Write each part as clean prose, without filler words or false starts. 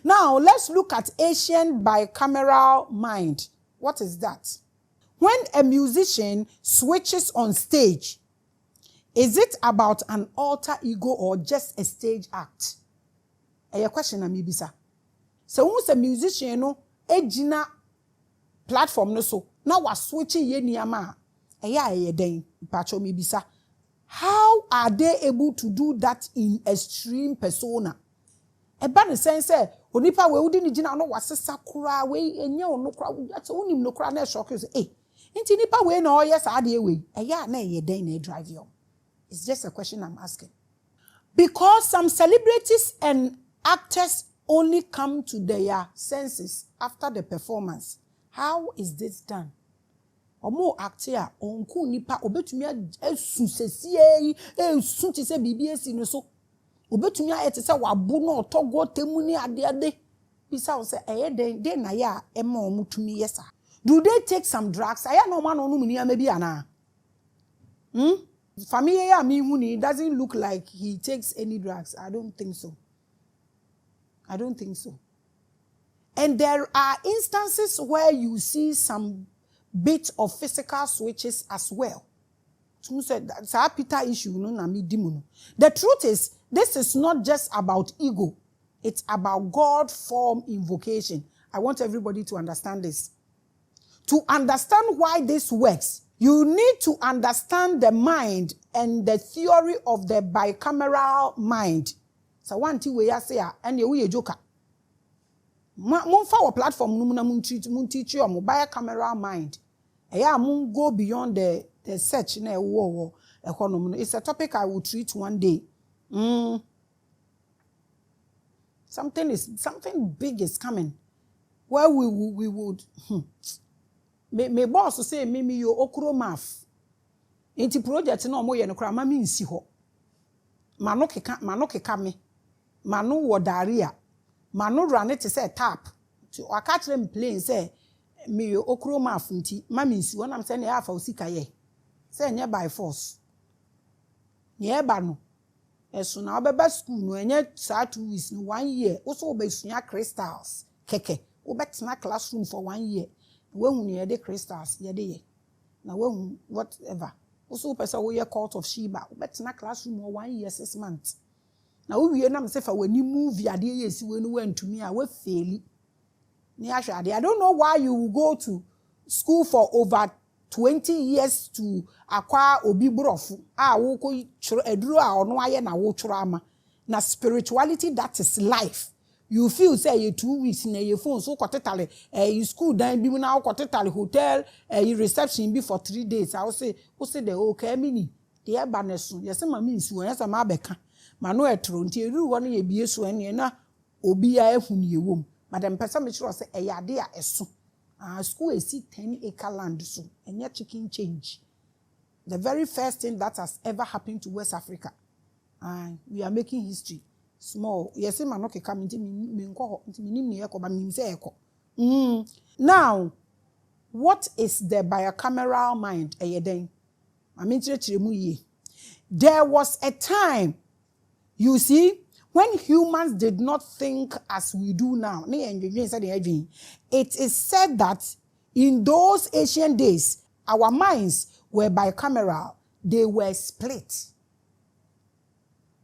Now, let's look at ancient bicameral mind. What is that? When a musician switches on stage, is it about an alter ego or just a stage act? A question na mibisa. So who's a musician no ejina platform no so now was switching ye niyama. Eya den pacho mibisa. How are they able to do that in extreme persona? Eba ne sense onipa we udi ni jina no wasesa kura we enye ono kura ati onim no kura na shock you say eh nti nipa we na oye sa de we eya na ye den na drive you. It's just a question I'm asking. Because some celebrities and actors only come to their senses after the performance. How is this done? Omo actor onku nipa obetumi esu sesie esu ti se BBS no so obetumi ayete se wabu no otogo temu ni ade bisa say den na ya ema omutumi yesa. Do they take some drugs? Aya no man onu ni amabi ana. Family ya mi huni doesn't look like he takes any drugs. I don't think so. I don't think so. And there are instances where you see some bit of physical switches as well. So said that's a Peter issue no na mi dimu. The truth is, this is not just about ego. It's about God form invocation. I want everybody to understand this. To understand why this works, you need to understand the mind and the theory of the bicameral mind. So one thing we say, and you joker. Mon for platform no mun teach you on bicameral mind. Eya mun go beyond the search na wo economy. It's a topic I will treat one day. Something big is coming. Where we would me boss say me yo okro math. Enti project na omo ye no kra ma me nsi ho. Mano keka me. Mano wo diarrhea. Mano run it say tap. To aka kire me plain say me yo okro math nti ma me nsi ho na me say na ya fa osika ye. Say nye by force. Nye ba no. Esu na obeba school no enye sa 2 weeks no 1 year. Also obesua crystals keke. Obetena classroom for 1 year. When you the crystals, ye now when whatever. Also, person we a court of Sheba, but na classroom or 1 year 6 months. Now we na say for when you move your day, yes, when you went to me, I will fail. I don't know why you will go to school for over 20 years to acquire obi brofu. Wo ko eduru a ono aye na wo churama. Na spirituality, that is life. You feel say you 2 weeks in your phone so kotetale you school dan bi na kotetale hotel you reception be for 3 days. I will say the okay mini the baneso yes ma me nsu yes ma beka ma no etro nti eru wo na ye bie so ene na obi a ehunu ye wom madam pesa me sure say eyade a eso school esi 10-acre land so enye chicken change. The very first thing that has ever happened to West Africa, and we are making history. Small, yes, man, okay, come into me, now, what is the bicameral mind? There was a time, you see, when humans did not think as we do now. It is said that in those ancient days, our minds were bicameral, they were split.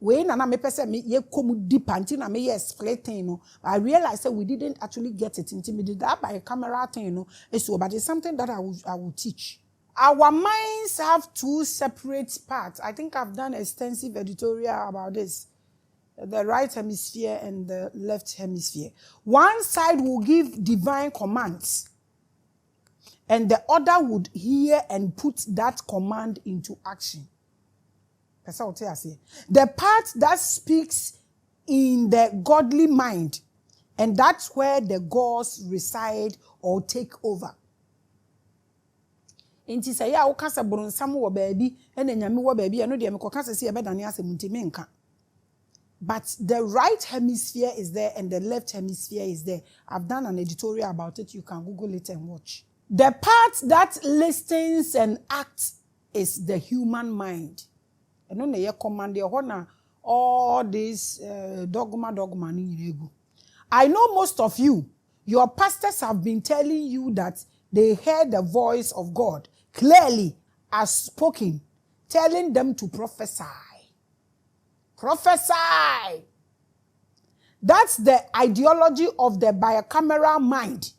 When na me pese me ye komu deep anti na me ye splitting no, I realized that we didn't actually get it intimidated that by a camera thing no, so but it's something that I will teach. Our minds have 2 separate parts. I think I've done extensive editorial about this. The right hemisphere and the left hemisphere. One side will give divine commands and the other would hear and put that command into action. The part that speaks in the godly mind, and that's where the gods reside or take over. Inti say ya ukasa bronsam wo baabi ene nyame wo baabi eno de me kokasa se ebedane asemuntime nka. But the right hemisphere is there and the left hemisphere is there. I've done an editorial about it. You can Google it and watch. The part that listens and acts is the human mind. And on the command, all this dogma ni. I know most of you, your pastors have been telling you that they heard the voice of God clearly as spoken, telling them to prophesy. Prophesy! That's the ideology of the bicameral mind.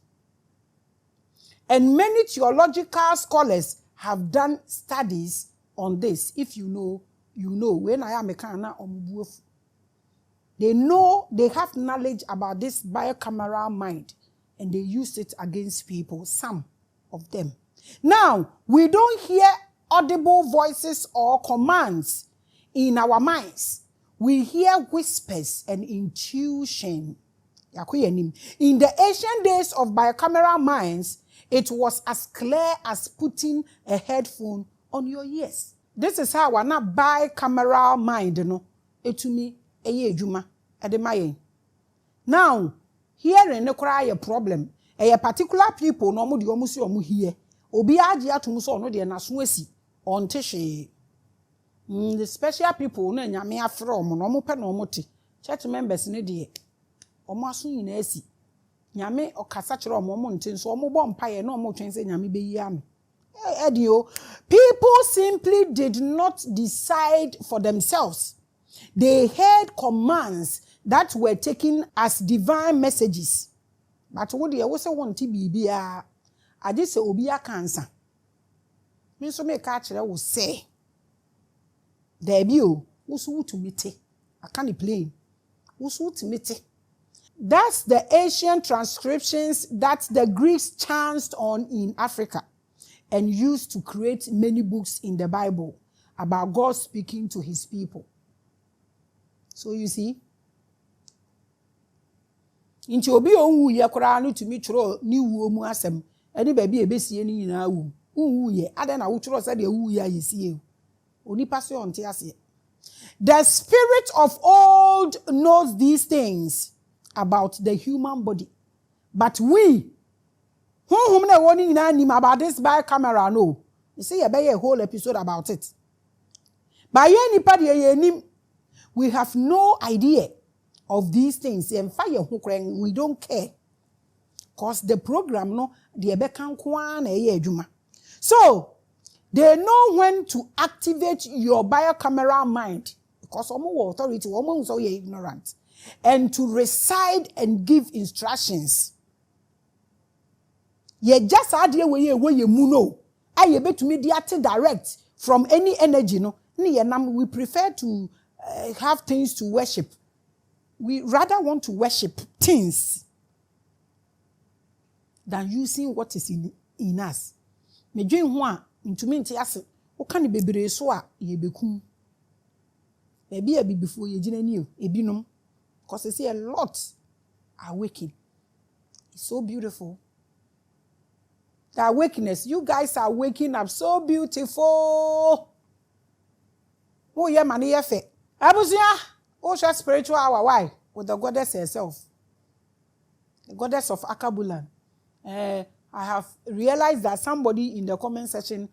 And many theological scholars have done studies on this. If you know, you know. When I am a kana they know, they have knowledge about this bicameral mind, and they use it against people, some of them. Now, we don't hear audible voices or commands in our minds. We hear whispers and intuition. In the ancient days of bicameral minds, it was as clear as putting a headphone on your ears. This is how we're not bicameral mind, no. Etumi eye ejuma edemaye. Now, hearing no cry a problem. A particular people no mo di omo si omo hear. Obi age atum so no de naso asi on teshe. The special people no nyame afre omo no mo pe no omo te. Church members ne de omo aso nyina asi. Nyame okasa kire omo nte so omo bo mpaye na omo twen se nyame beyi ame. Edio, people simply did not decide for themselves. They heard commands that were taken as divine messages. But what they also want to be I just say obi akansa. Me so me ka kire wo say. There be o, wo so to meet. I can't play. Wo so to meet. That's the ancient transcriptions that the Greeks chanced on in Africa and used to create many books in the Bible about God speaking to his people. So you see, inti obi onwu ye kora no tumi choro ni wuo mu asem eni ba bi ebesie ni nyina wu unwu ye ade na wo choro se de wu ye ayesie oni passe on te ase. The spirit of old knows these things about the human body, but we whom na woni nyina nim about this bicameral no. You see, be a whole episode about it. By any party ye we have no idea of these things. We don't care. Because the program, no, the so, they know when to activate your bicameral mind. Because some authority, women so you're ignorant. And to recite and give instructions. Ye just idea where you muno. I bet to mediate direct from any energy, no. We prefer to have things to worship. We rather want to worship things than using what is in us. Me dream ho into me nti ase wo kan bebere so a ye bekum. Maybe a before ye gina ni ebinom because you see a lot are waking. It's so beautiful. The awakeness, you guys are waking up so beautiful. Oh yeah, man, yeah, fe. Abusia, oh, spiritual hour. Why? With the goddess herself, the goddess of Akabulan. I have realized that somebody in the comment section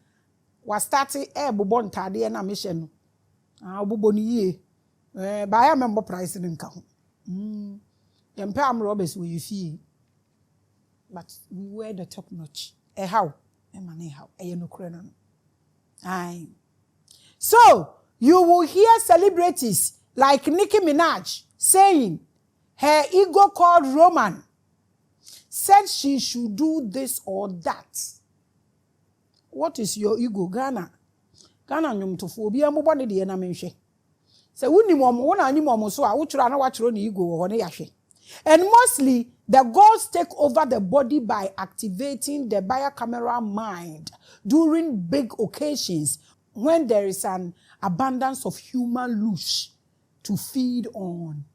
was starting a bubon tadi and a mission. Buboni ye. By a member price in count. Pam robbers will you feel. But we were the top notch. How? Money how? No credit. Aye. So, you will hear celebrities like Nicki Minaj saying her ego called Roman said she should do this or that. What is your ego, Ghana? Ghana nyum to phobia mo body de na menhwe. Se woni mom wona ni mom so a wo chura na wa chiro ni ego wo ne yahwe. And mostly the gods take over the body by activating the bicameral mind during big occasions when there is an abundance of human loose to feed on.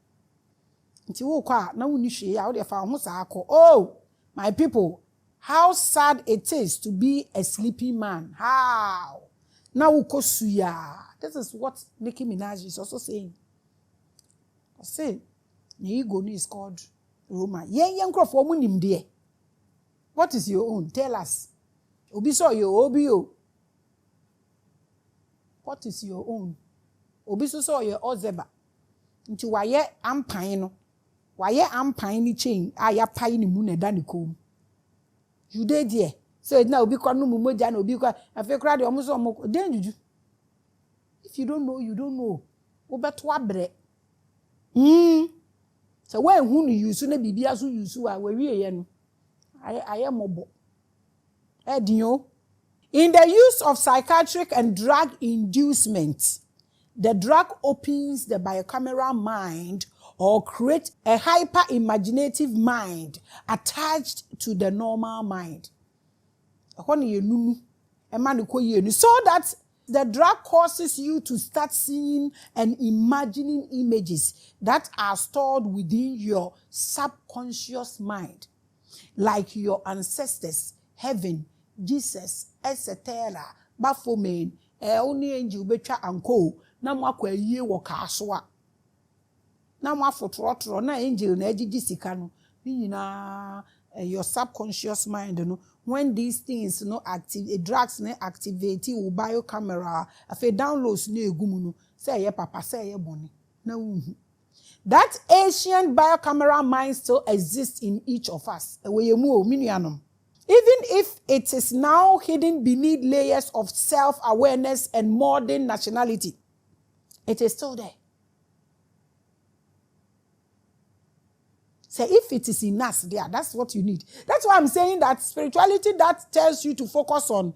Oh, my people, how sad it is to be a sleeping man. How? Now, this is what Nicki Minaj is also saying. Say, ego is called Roma. What is your own? Tell us. Obi so your obio. What is your own? Obi so your ozeba. Nti waye ampan no. Waye ampan ni chain aya pai ni mu na da ni kom. You dey there. So now obi kwa no mu moja na obi kwa afi kra de omo so omo den juju. If you don't know, you don't know. Obeto abre. So when hu you use na bibia so use a we ye no. I am mobo. Edinyo. In the use of psychiatric and drug inducement, the drug opens the bicameral mind or creates a hyper-imaginative mind attached to the normal mind. So that the drug causes you to start seeing and imagining images that are stored within your subconscious mind, like your ancestors, heaven, Jesus, etc. Baphomet, only angel betcha anko, na mwakwa ye wo kaswa. Na mwafotrotro na angel na ejiji sika no. Your subconscious mind no. When these things no active, drugs no activate your biocamera, afi downloads no egumu no. Say ye papa, say ye boni. Na uhu. That ancient biocamera mind still exists in each of us. Even if it is now hidden beneath layers of self-awareness and modern nationality, it is still there. So if it is in us there, that's what you need. That's why I'm saying that spirituality that tells you to focus on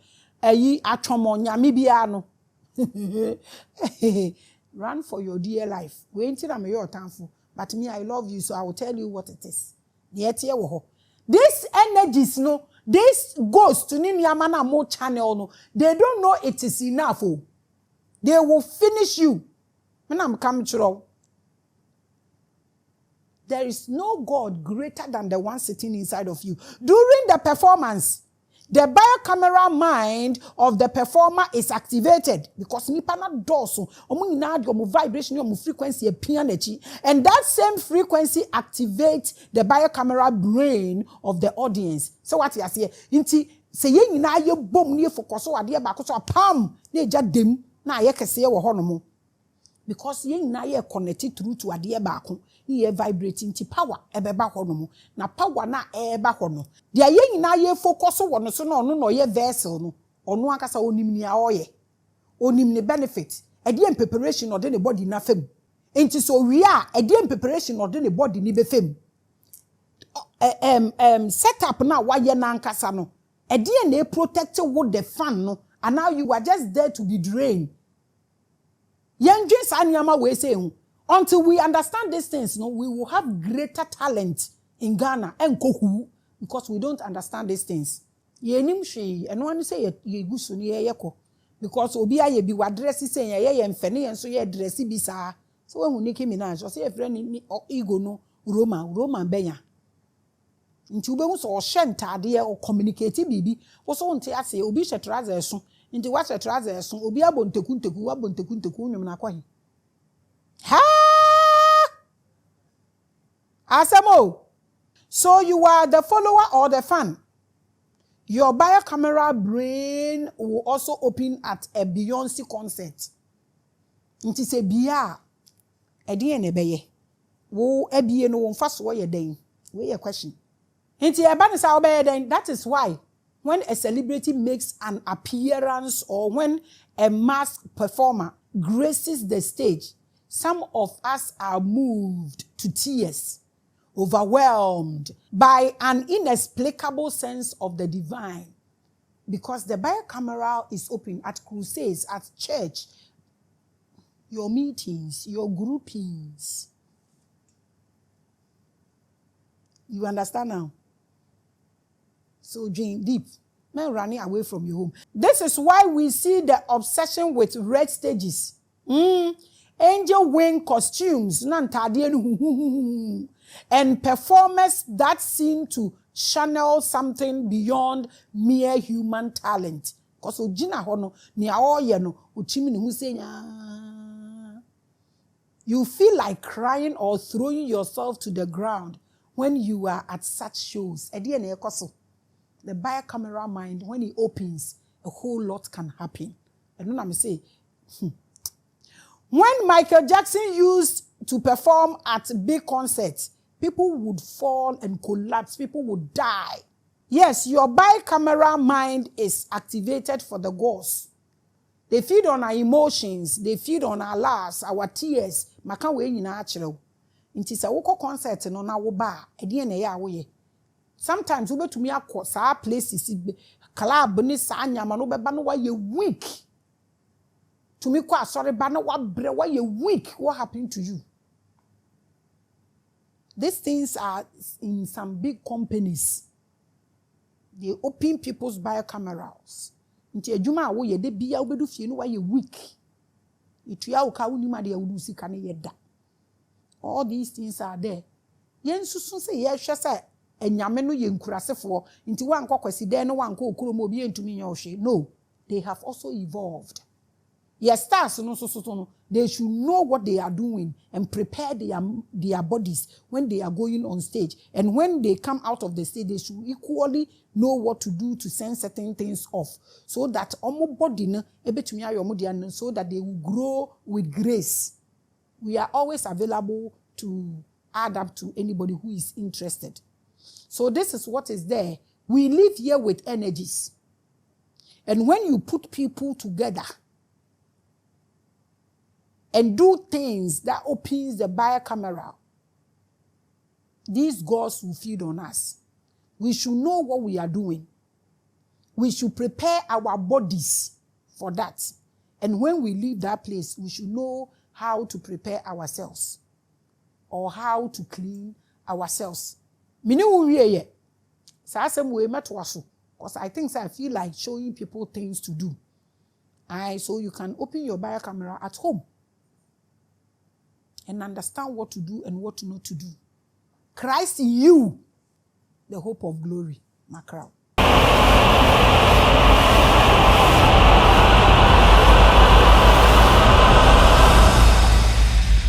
run for your dear life. But me, I love you, so I will tell you what it is. These energies, no, this goes to Niniamana Mo channel, no, they don't know it is enough. Oh. They will finish you. When I'm coming through, there is no God greater than the one sitting inside of you. During the performance, the biocamera mind of the performer is activated because nipa na doso omu nyina de omu vibration omu frequency e pia nachi, and that same frequency activates the biocamera brain of the audience. So what you say nti se ye nyina ye bom ne focus o ade ba ko so pam na eja dem na ye kese wo ho no mo, because ye nyina ye connected through to ade ba ko ye vibrating ti power ebeba ho no mo, na power na eba ho no de ye nyina ye focus wo no so no no ye vessel no ono akasa onim ni a oye onim ni benefit e de preparation or de body na fam enti so we are e de preparation or de body ni be fam setup na wa ye na ankasa no e de na protect with the fan no, and now you are just there to be drained. Young James Anyama we say until we understand these things, no, we will have greater talent in Ghana and Kohu, because we don't understand these things. Ye nim she and one say ye gusu ni ye ko, because obi aye bi wadress say ye mfene yen so ye dress bi sa. So when Nicki Minaj or say a friend ni ego no Roman benya. Nti ube so shentade or communicate bibi wo so nte ase obi hye trouser so nti wa hye trouser so obi abontekunteku nwum na kwahi ha asemo. So you are the follower or the fan. Your biocamera brain will also open at a Beyonce concert. Nti se bia ede ene beye wo ebie no wo mfa so ye den we your question. That is why when a celebrity makes an appearance or when a mass performer graces the stage, some of us are moved to tears, overwhelmed by an inexplicable sense of the divine, because the bicameral is open at crusades, at church, your meetings, your groupings. You understand now? So dream deep. Men running away from your home. This is why we see the obsession with red stages. Angel wing costumes. And performers that seem to channel something beyond mere human talent. Because you feel like crying or throwing yourself to the ground when you are at such shows. The bicameral mind, when it opens, a whole lot can happen. And then I'm say, when Michael Jackson used to perform at big concerts, people would fall and collapse, people would die. Yes, your bicameral mind is activated for the gods. They feed on our emotions, they feed on our laughs, our tears. Maka we nyina achire. Nti se wo concert no na wo ba, ede na ya wo ye. Sometimes we betumi akọ saa places club ni saa nyama no beba no wa ye weak. To me kwa sorry ba na wa bre wa ye weak. What happened to you? These things are in some big companies. They open people's bicamerals. Nti adwuma a wo ye de bia wo bedu fie no wa ye weak. Itua wo ka wo nima de awudu sika ne yeda. All these things are there. Yen susun se ye hwe se enyame no ye nkurasefo nti wa nkokwasi de no wa nko okromo obi entumi nya ohwe. No, they have also evolved. Yes, stars no so they should know what they are doing and prepare their bodies when they are going on stage. And when they come out of the stage, they should equally know what to do to send certain things off. So that omo body no ebetumi ayo omo dia so that they will grow with grace. We are always available to add up to anybody who is interested. So this is what is there. We live here with energies. And when you put people together and do things that opens the bicameral, these gods will feed on us. We should know what we are doing. We should prepare our bodies for that. And when we leave that place, we should know how to prepare ourselves or how to clean ourselves. Because I think I feel like showing people things to do. So you can open your bicameral at home and understand what to do and what not to do. Christ in you, the hope of glory. Mackerel.